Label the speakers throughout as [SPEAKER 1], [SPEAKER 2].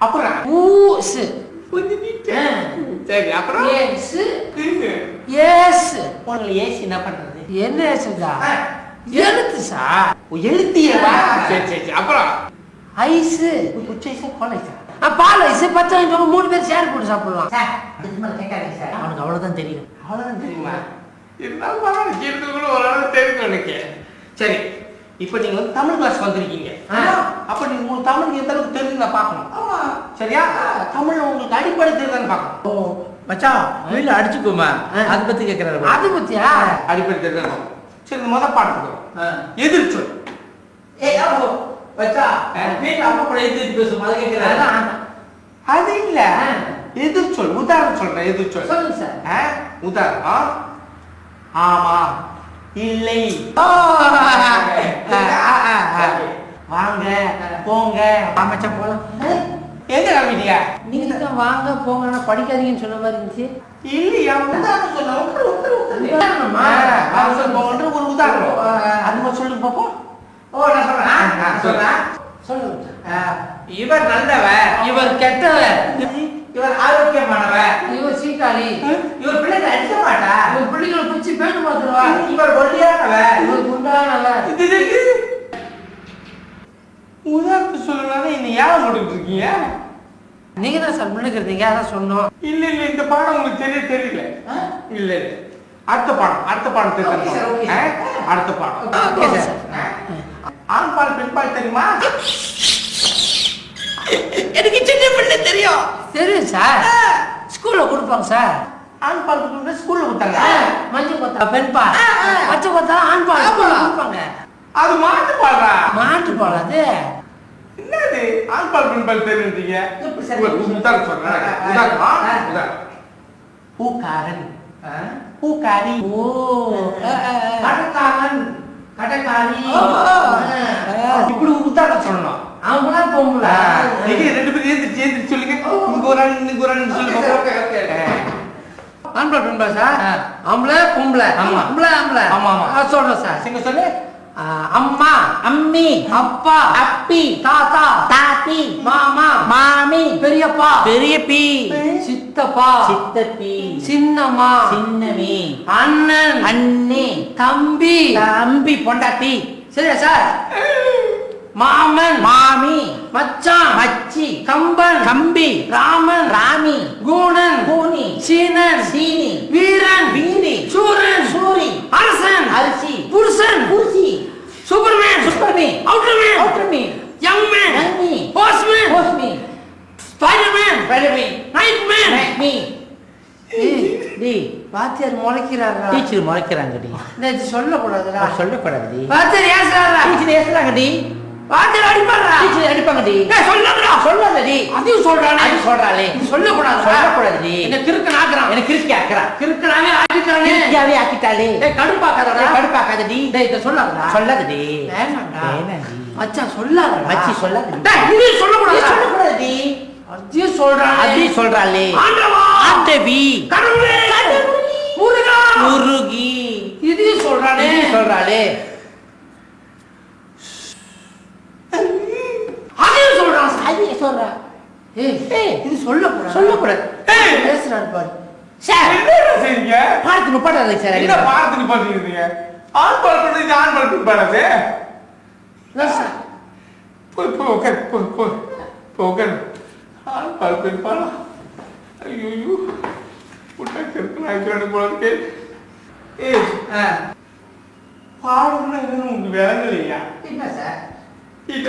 [SPEAKER 1] அப்புறம் ஊசு சரி அப்புறம் எஸ் எஸ் உனக்கு ஏசி என்ன பண்றது என்ன ஏசுதா எழுத்து சார் எழுத்தியவா சரி சரி அப்புறம் ஐஸ் உச்ச ஐஸ் காலேஜ் பால் ஐஸ் 10 வாங்கிட்டு 3 பேர் ஷேர் போட்டு சாப்பிடலாம் சார் இது மாதிரி கேட்காதீங்க சார் அவனுக்கு அவ்வளவுதான் தெரியும் அவ்வளவுதான் தெரியுமா இருந்தாலும் பரவாயில்ல கேட்டு கூட ஓரளவு தெரியும் எனக்கு சரி இப்போ நீங்க வந்து தமிழ் கிளாஸ் வந்திருக்கீங்க அப்ப நீங்க உங்களுக்கு தமிழ் எந்த அளவுக்கு தெரிஞ்சு நான் பார்க்கணும் சரியா தமிழ் உங்களுக்கு அடிப்படை தெரியுதான்னு பார்க்கணும் ஓ மச்சான் வீட்டுல அடிச்சுக்கோமா அதை பத்தி கேட்கறாரு அது பத்தியா அடிப்படை தெரியுதா சரி முத பாடத்துக்கு எதிர்ச்சொல் மச்சா வீட்டுல அம்மா கூட எதிர்த்து பேசும் அதை கேட்கறாரு அது இல்ல எதிர்ச்சொல் உதாரணம் சொல்றேன் எதிர்ச்சொல் சொல்லுங்க சார் உதாரணம் ஆமா இல்லை வாங்க போங்க அமைச்சா போலாம் எங்க கிளம்பிட்டீங்க நீங்க தான் வாங்க போங்க படிக்காதீங்கன்னு சொன்ன மாதிரி இருந்துச்சு இல்லையா உதாரணம் சொன்ன ஒரு உதாரணம் அது மாதிரி சொல்லுங்க பாப்போம் ஓ நான் சொல்றேன் சொல்லுங்க இவர் நல்லவர் இவர் கெட்டவர் இவர் ஆரோக்கியமானவர் இவர் சீக்காளி இவர் பிள்ளைகளை அடிக்க மாட்டா இவர் பிள்ளைகளை பிடிச்சி பேட்டு பார்த்துருவா இவர் ஒல்லியானவர் இவர் குண்டானவர் உதாரணத்தை சொல்லலாம்னா என்ன ஏன் போட்டுட்டு இருக்கீங்க நீங்க தான் சார் முன்னுக்கு இருந்தீங்க அதான் சொன்னோம் இல்ல இல்ல இந்த பாடம் உங்களுக்கு தெரியல இல்ல இல்ல அடுத்த பாடம் தெரியும் அடுத்த பாடம் ஆண் பால் பெண் பால் தெரியுமா எனக்கு சின்ன பிள்ளை தெரியும் சார் ஸ்கூல்ல கொடுப்பாங்க சார் ஆண் பால் கொடுத்தா ஸ்கூல்ல கொடுத்தாங்க மஞ்சள் கொத்தா பெண் பால் பச்சை கொத்தா ஆண் பால் ஸ்கூல்ல கொடுப்பாங்க அது மாட்டு பால் அது என்னது ஆண் பால் பெண் பால் தெரியுறீங்க உதாரணம் சொல்றேன் பூக்காரன் பூக்காரி ஓ கடக்காரன் கடக்காரி இப்படி உதாரணம் சொல்லணும் அவங்களா போகல நீங்க ரெண்டு பேரும் சேர்ந்து சொல்லுங்க இங்க ஒரு ஆள் இங்க ஒரு ஆள் சொல்லுங்க ஆம்பளை பெண்பா சார் ஆம்பளை பொம்பளை ஆம்பளை ஆமா சொல்றேன் சார் நீங்க சொல்லு அம்மா அம்மி அப்பா அப்பி தாத்தா தாத்தி மாமா மாமி பெரியப்பா பெரியப்பி சித்தப்பா சித்தப்பி சின்னம்மா சின்னமி அண்ணன் அண்ணி தம்பி தம்பி பொண்டாட்டி சரியா சார் மாமன் மாமி மச்சான் மச்சி கம்பன் கம்பி ராமன் ராமி கூணன் கூனி சீனன் சீனி வீரன் வீரி சூரன் சூரி அரசன் அரிசி புருஷன் புருஷி சூப்பர்மேன் சூப்பர்மேன் அவுட்டர்மேன் யங்மேன் யங்மி போஸ்ட்மேன் ஸ்பைடர்மேன் நைட்மேன் டி பாத்தியார் முளைக்கிறாரா டீச்சர் முளைக்கிறாங்க டி இது சொல்லக்கூடாதுடா சொல்லக்கூடாது பாத்தியார் ஏசுறாரா டீச்சர் ஏசுறாங்க டி பாத்தியார் அடிப்பாரா டீச்சர் அடிப்பாங்க டி சொல்லாதடா டி அதையும் சொல்றாளே இது சொல்லக்கூடாது டி என்ன கிறுக்கு நாக்குறான் என்ன கிறுக்கி ஆக்குறான் கிறுக்கனாவே ஆக்கிட்டாளே கடுப்பாக்காத டி இத சொல்லாத டி வேணாம்டா மச்சான் சொல்லாதடா மச்சி சொல்லாத டேய் இது சொல்லக்கூடாது டி அதையும் சொல்றாளே ஆண்டவி கடவுளே முருகா முருகி இதையும் சொல்றாளே அதையும் சொல்றா இது சொல்லக்கூடாது பேசுறாரு பாரு சார் என்ன செய்றீங்க பாடத்துக்கு பாடாதீங்க சார் என்ன பாடத்துக்கு பாடுறீங்க ஆண் பால் பண்றது ஆண் பால் பாடாதே சார் போக ஆண் பால் பெண் பாலா ஐயோ புட்டா கிறுக்கு போல இருக்கு பாடம்னா என்னன்னு உங்களுக்கு விளங்கலையா என்ன சார் இல்ல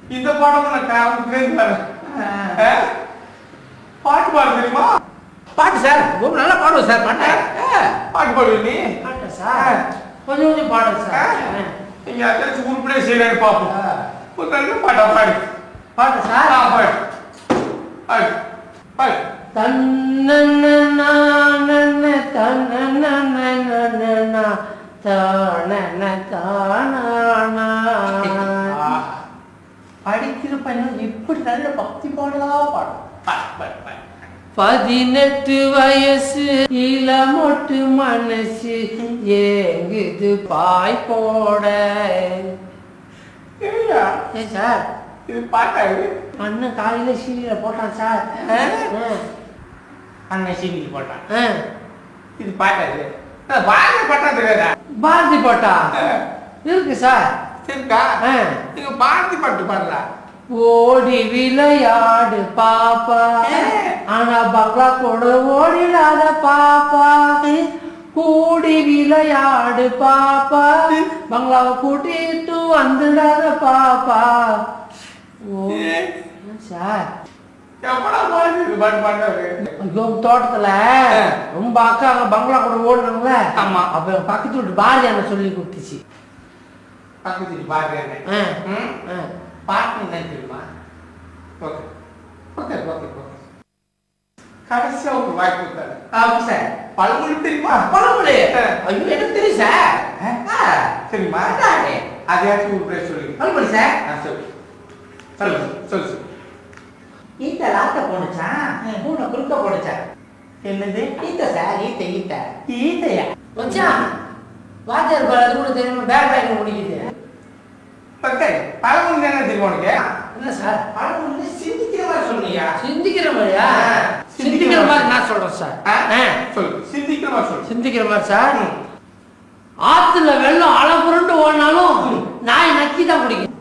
[SPEAKER 1] இந்த பாடம் நான் பாட்டு பாட தெரியுமா பாட்டு சார் ரொம்ப நல்லா பாடுவோம் சார் பாட்டு பாடுவீங்க நீ பாட்டு சார் கொஞ்சம் பாடு சார் நீங்க அதாச்சும் உருப்படியே செய்யலான்னு பார்ப்போம் ஒரு நல்ல பாட்டா பாடு சார் பாடு தன்னன்னா படிக்கிற பையன் இப்படி நல்ல பக்தி பாடலா பாடும் 18 வயசு இளமொட்டு மனசு ஏங்குது பாய் போட சார் இது பாட்டாரு அண்ணன் காலையில சீனியில போட்டான் சார். அண்ணன் சீனிக்கு போட்டான். இது பாட்டாரு பாரதி பாட்டா தெரியாதா? பாரதி பாட்டா இருக்கு சார். இருக்கா? நீங்க பாரதி பாட்டு பாடலாம். ஓடி விளையாடு பாப்பா ஆனா பங்களா கூட ஓடிடாத பாப்பா, கூடி விளையாடு பாப்பா பங்களாவை கூட்டிட்டு வந்துடாத பாப்பா. ஓ சார் தோட்டத்துல ரொம்ப அக்கா பங்களா கூட ஓடுனாங்களே. ஆமா. அப்ப பக்கத்து வீட்டு பாரதி அண்ணன் சொல்லி கொடுத்துச்சு. பக்கத்து வீட்டு பாரதி அண்ணன் பாட்டு என்ன தெரியுமா? Okay okay okay okay. கடைசியா ஒரு வாய்ப்பு கொடுத்தாரு. ஆமா சார். பழமொழி தெரியுமா? பழமொழி ஐயோ எனக்கு தெரியும் சார். தெரியுமா? அதையாச்சும் ஒரு பேர் சொல்லி. பழமொழி சார். சொல்லு சொல்லு சொல்லு சொல்லு. ஈட்ட லாட்ட போனுச்சா பூனை குறுக்க போனுச்சா? என்னது? ஈட்ட சார். ஈட்ட ஈட்ட ஈட்டையா வச்சான் வாத்தியார் பாரு. அது கூட தெரியுமா? பேக் பேக் முடிக்குது. பழமொழி என்ன தெரியும் உனக்கு? என்ன சார் பழமொழி? சிந்திக்கிற மாதிரி சொன்னீங்க. சிந்திக்கிற மாதிரியா? சிந்திக்கிற மாதிரி நான் சொல்றேன் சார். சொல்லு. சிந்திக்கிற மாதிரி சொல்லு. சிந்திக்கிற மாதிரி சார். ஆத்துல வெள்ளம் அலை புரண்டு ஓடினாலும் நாய் நக்கி தான் குடிக்கும்.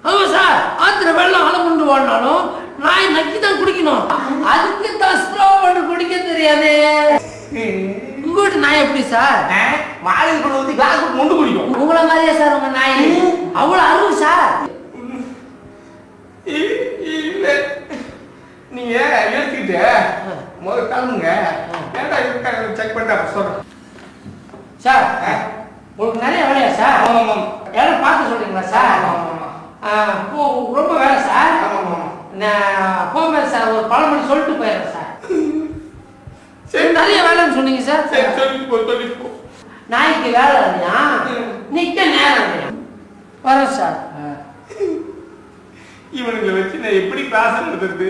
[SPEAKER 1] ஆமா சார். ஆத்துல வெள்ளம் அலை புரண்டு ஓடினாலும் நாய் நக்கி தான் குடிக்கணும். அதுக்கு தான் ஸ்லோ பண்ணி குடிக்க தெரியாது. உங்ககிட்ட நாய் எப்படி சார்? வாழை கொண்டு வந்து கிளாஸ் கொண்டு குடிக்கும். உங்களை மாதிரியா சார் உங்க நாய்? அவ்வளவு அருள் சார். நீங்க யோசிக்கிட்டு முதல்ல கிளம்புங்க. ஏன்டா செக் பண்ணிட்டு சொல்றேன் சார். உங்களுக்கு நிறைய வேலையா சார்? யாரும் பார்த்து சொல்றீங்களா சார்? ரொம்ப வேலை சார். நான் போக சார். ஒரு பழமொழி சொல்லிட்டு போயிடுறேன் சார். சரி நிறைய வேலைன்னு சொன்னீங்க சார். சொல்லிட்டு நாய்க்கு வேலை இல்லையா? நிக்க நேரம் இல்லையா? வரேன் சார். இவனுங்களை வச்சு நான் எப்படி கிளாஸ் நடத்துறது?